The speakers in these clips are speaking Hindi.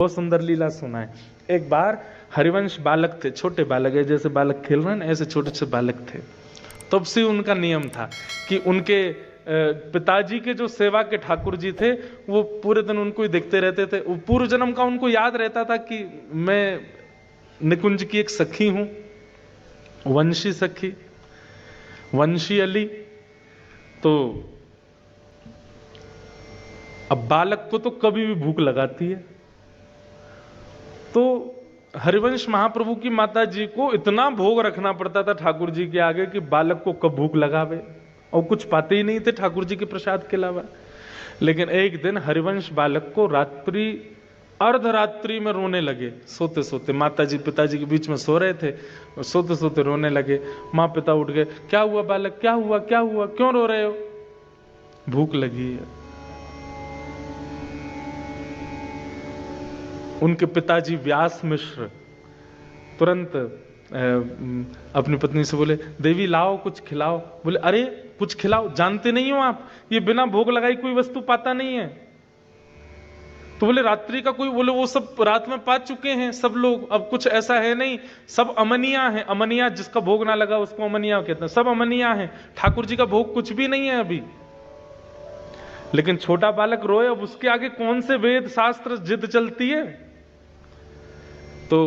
बहुत सुंदर लीला सुना है। एक बार हरिवंश बालक थे, छोटे बालक है, जैसे बालक खेल रहे हैं ऐसे छोटे छोटे बालक थे। तब से उनका नियम था कि उनके पिताजी के जो सेवा के ठाकुर जी थे वो पूरे दिन उनको ही देखते रहते थे। वो पूर्व जन्म का उनको याद रहता था कि मैं निकुंज की एक सखी हूं, वंशी सखी, वंशी अली। तो अब बालक को तो कभी भी भूख लगाती है, तो हरिवंश महाप्रभु की माता जी को इतना भोग रखना पड़ता था ठाकुर जी के आगे कि बालक को कब भूख लगावे, और कुछ पाते ही नहीं थे ठाकुर जी के प्रसाद के अलावा। लेकिन एक दिन हरिवंश बालक को रात्रि अर्धरात्रि में रोने लगे, सोते सोते। माता जी पिताजी के बीच में सो रहे थे, सोते सोते रोने लगे। माँ पिता उठ गए, क्या हुआ बालक, क्या हुआ क्या हुआ, क्यों रो रहे हो? भूख लगी है। उनके पिताजी व्यास मिश्र तुरंत अपनी पत्नी से बोले, देवी लाओ कुछ खिलाओ। बोले, अरे कुछ खिलाओ, जानते नहीं हो आप ये बिना भोग लगाई कोई वस्तु पाता नहीं है। तो बोले रात्रि का कोई, बोले वो सब रात में पा चुके हैं सब लोग, अब कुछ ऐसा है नहीं, सब अमनिया है। अमनिया जिसका भोग ना लगा उसको अमनिया कहते हैं, सब अमनिया है, ठाकुर जी का भोग कुछ भी नहीं है अभी। लेकिन छोटा बालक रोए, अब उसके आगे कौन से वेद शास्त्र जिद चलती है। तो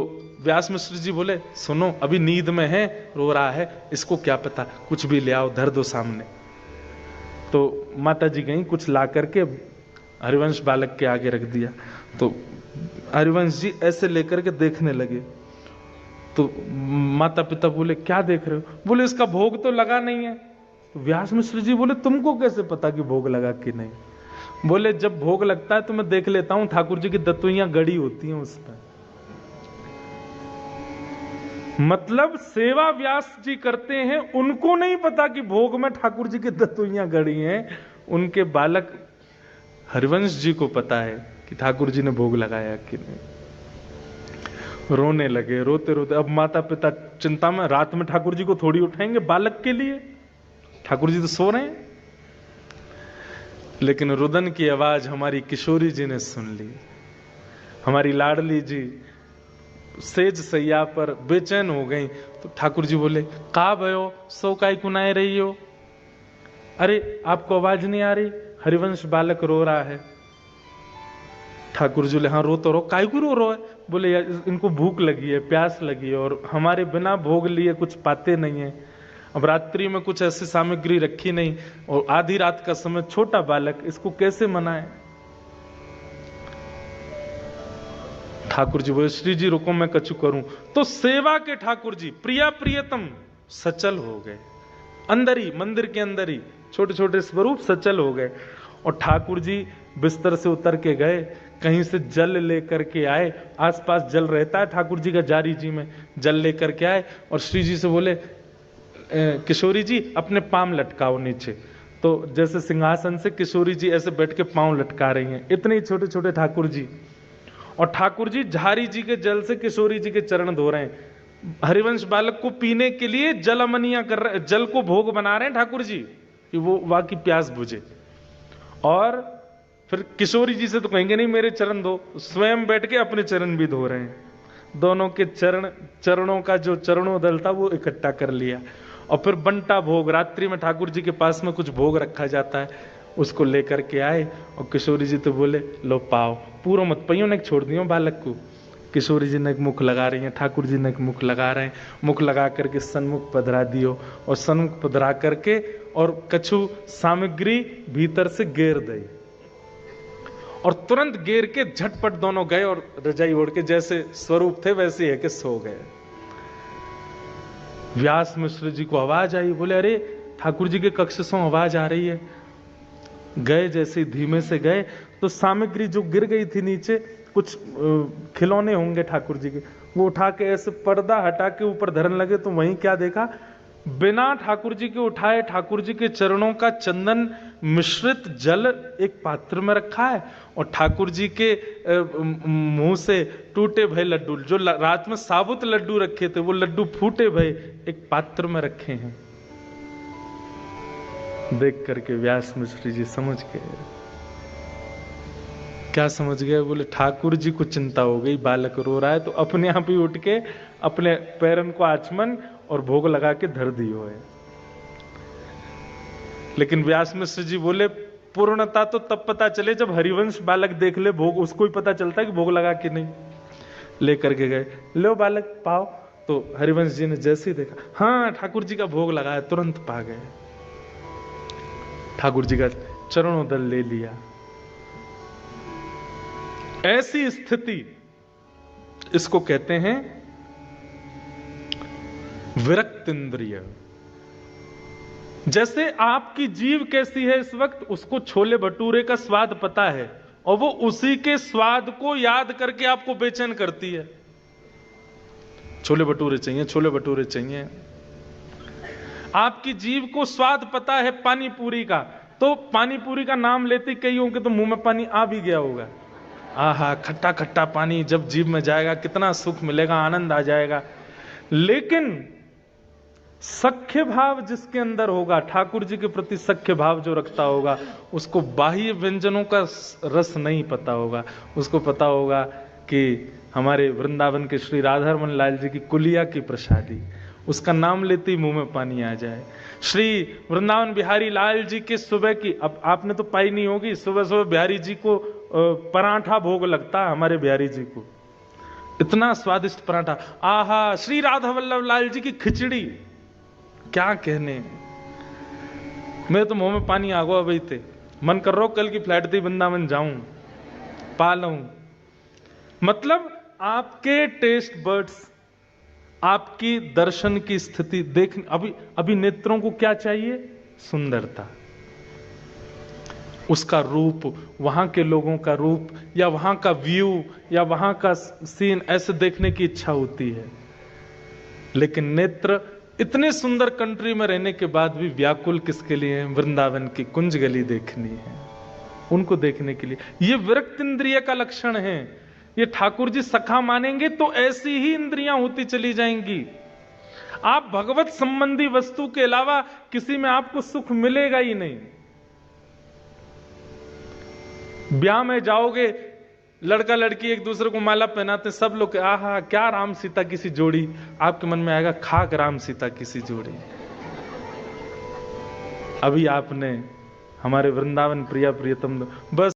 व्यास मिश्र जी बोले, सुनो अभी नींद में है, रो रहा है, इसको क्या पता, कुछ भी ले आओ, धर दो सामने। तो माता जी गई, कुछ ला करके हरिवंश बालक के आगे रख दिया। तो हरिवंश जी ऐसे लेकर के देखने लगे। तो माता पिता बोले, क्या देख रहे हो? बोले, इसका भोग तो लगा नहीं है। तो व्यास मिश्र जी बोले, तुमको कैसे पता कि भोग लगा कि नहीं? बोले, जब भोग लगता है तो मैं देख लेता हूं, ठाकुर जी की दतुइयां गड़ी होती हैं उस पर। मतलब सेवा व्यास जी करते हैं, उनको नहीं पता कि भोग में ठाकुर जी की दतुइयां गड़ी हैं। उनके बालक हरिवंश जी को पता है कि ठाकुर जी ने भोग लगाया कि नहीं। रोने लगे, रोते रोते। अब माता पिता चिंता में, रात में ठाकुर जी को थोड़ी उठाएंगे बालक के लिए, ठाकुर जी तो सो रहे हैं। लेकिन रुदन की आवाज हमारी किशोरी जी ने सुन ली। हमारी लाडली जी सेज सैया पर बेचैन हो गई। तो ठाकुर जी बोले, का भयो, सो काय कुनाए रही हो? अरे आपको आवाज नहीं आ रही? हरिवंश बालक रो रहा है। ठाकुर जी बोले, हाँ रो तो रो, काय को रो है? बोले, यार इनको भूख लगी है, प्यास लगी है, और हमारे बिना भोग लिए कुछ पाते नहीं है। अब रात्रि में कुछ ऐसी सामग्री रखी नहीं, और आधी रात का समय, छोटा बालक, इसको कैसे मनाए? ठाकुर जी बोले, श्री जी रुको मैं कछु करूं। तो सेवा के ठाकुर जी प्रिया प्रियतम सचल हो गए, अंदर ही, मंदिर के अंदर ही छोटे छोटे स्वरूप सचल हो गए। और ठाकुर जी बिस्तर से उतर के गए, कहीं से जल लेकर के आए, आसपास जल रहता है ठाकुर जी का जारी जी में, जल लेकर के आए और श्री जी से बोले, किशोरी जी अपने पांव लटकाओ नीचे। तो जैसे सिंहासन से किशोरी जी ऐसे बैठ के पांव लटका रही हैं, इतने छोटे छोटे ठाकुर जी। और ठाकुर जी झारी जी के जल से किशोरी जी के चरण धो रहे हैं। हरिवंश बालक को पीने के लिए जल अमनिया कर रहे, जल को भोग बना रहे हैं ठाकुर जी कि वो वहां की प्यास बुझे। और फिर किशोरी जी से तो कहेंगे नहीं मेरे चरण धो, स्वयं बैठ के अपने चरण भी धो रहे हैं। दोनों के चरणों का जो चरणोदल था वो इकट्ठा कर लिया। और फिर बंटा भोग, रात्रि में ठाकुर जी के पास में कुछ भोग रखा जाता है, उसको लेकर के आए। और किशोरी जी तो बोले, लो पाओ, पूरा मत पइयो ने छोड़ दियो बालक को। किशोरी जी ने मुख लगा रही हैं, ठाकुर जी ने मुख लगा रहे हैं, मुख लगा करके सन्मुख पधरा दियो। और सन्मुख पधरा करके और कछु सामग्री भीतर से गेर दी, और तुरंत गेर के झटपट दोनों गए और रजाई ओढ़ के जैसे स्वरूप थे वैसे है कि सो गए। व्यास मिश्र जी को आवाज आई, बोले, अरे ठाकुर जी के कक्ष से आवाज आ रही है। गए, जैसे धीमे से गए तो सामग्री जो गिर गई थी नीचे, कुछ खिलौने होंगे ठाकुर जी के, वो उठा के ऐसे पर्दा हटा के ऊपर धरन लगे। तो वहीं क्या देखा, बिना ठाकुर जी के उठाए ठाकुर जी के चरणों का चंदन मिश्रित जल एक पात्र में रखा है, और ठाकुर जी के मुंह से टूटे भय लड्डू, जो रात में साबुत लड्डू रखे थे, वो लड्डू फूटे भय एक पात्र में रखे हैं। देख करके व्यास मिश्र जी समझ गए, क्या समझ गए? बोले ठाकुर जी को चिंता हो गई, बालक रो रहा है, तो अपने आप ही उठ के अपने पैरन को आचमन और भोग लगा के धर दियो है। लेकिन व्यास मिश्र जी बोले पूर्णता तो तब पता चले जब हरिवंश बालक देख ले भोग, उसको ही पता चलता है कि भोग लगा कि नहीं। लेकर के गए, लो बालक पाओ। तो हरिवंश जी ने जैसे ही देखा, हाँ ठाकुर जी का भोग लगा है, तुरंत पा गए। ठाकुर जी का चरणोदल ले लिया। ऐसी स्थिति, इसको कहते हैं विरक्त इंद्रिय। जैसे आपकी जीव कैसी है इस वक्त, उसको छोले भटूरे का स्वाद पता है और वो उसी के स्वाद को याद करके आपको बेचैन करती है। छोले भटूरे चाहिए, छोले भटूरे चाहिए। आपकी जीव को स्वाद पता है पानी पूरी का, तो पानी पूरी का नाम लेते कई होंगे तो मुंह में पानी आ भी गया होगा। आहा, खट्टा खट्टा पानी जब जीभ में जाएगा कितना सुख मिलेगा, आनंद आ जाएगा। लेकिन सख्य भाव जिसके अंदर होगा, ठाकुर जी के प्रति सख्य भाव जो रखता होगा, उसको बाह्य व्यंजनों का रस नहीं पता होगा। उसको पता होगा कि हमारे वृंदावन के श्री राधारमण लाल जी की कुलिया की प्रसादी, उसका नाम लेते ही मुंह में पानी आ जाए। श्री वृंदावन बिहारी लाल जी के सुबह की, अब आपने तो पाई नहीं होगी, सुबह सुबह बिहारी जी को पराठा भोग लगता है, हमारे बिहारी जी को इतना स्वादिष्ट पराठा। आहा, श्री राधा वल्लभ लाल जी की खिचड़ी, क्या कहने, मेरे तो मुंह में पानी आ गया भाई थे। मन कर रहा कल की फ्लाइट थी वृंदावन जाऊं, पा लूं। मतलब आपके टेस्ट बर्ड्स, आपकी दर्शन की स्थिति देख, अभी नेत्रों को क्या चाहिए? सुंदरता, उसका रूप, वहां के लोगों का रूप, या वहां का व्यू, या वहां का सीन, ऐसे देखने की इच्छा होती है। लेकिन नेत्र इतने सुंदर कंट्री में रहने के बाद भी व्याकुल किसके लिए है? वृंदावन की कुंज गली देखनी है, उनको देखने के लिए। ये विरक्त इंद्रिय का लक्षण है। ये ठाकुर जी सखा मानेंगे तो ऐसी ही इंद्रियां होती चली जाएंगी। आप भगवत संबंधी वस्तु के अलावा किसी में आपको सुख मिलेगा ही नहीं। ब्याह में जाओगे, लड़का लड़की एक दूसरे को माला पहनाते, सब लोग आहा क्या राम सीता की सी जोड़ी, आपके मन में आएगा खाक राम सीता की सी जोड़ी। अभी आपने हमारे वृंदावन प्रिया प्रियतम बस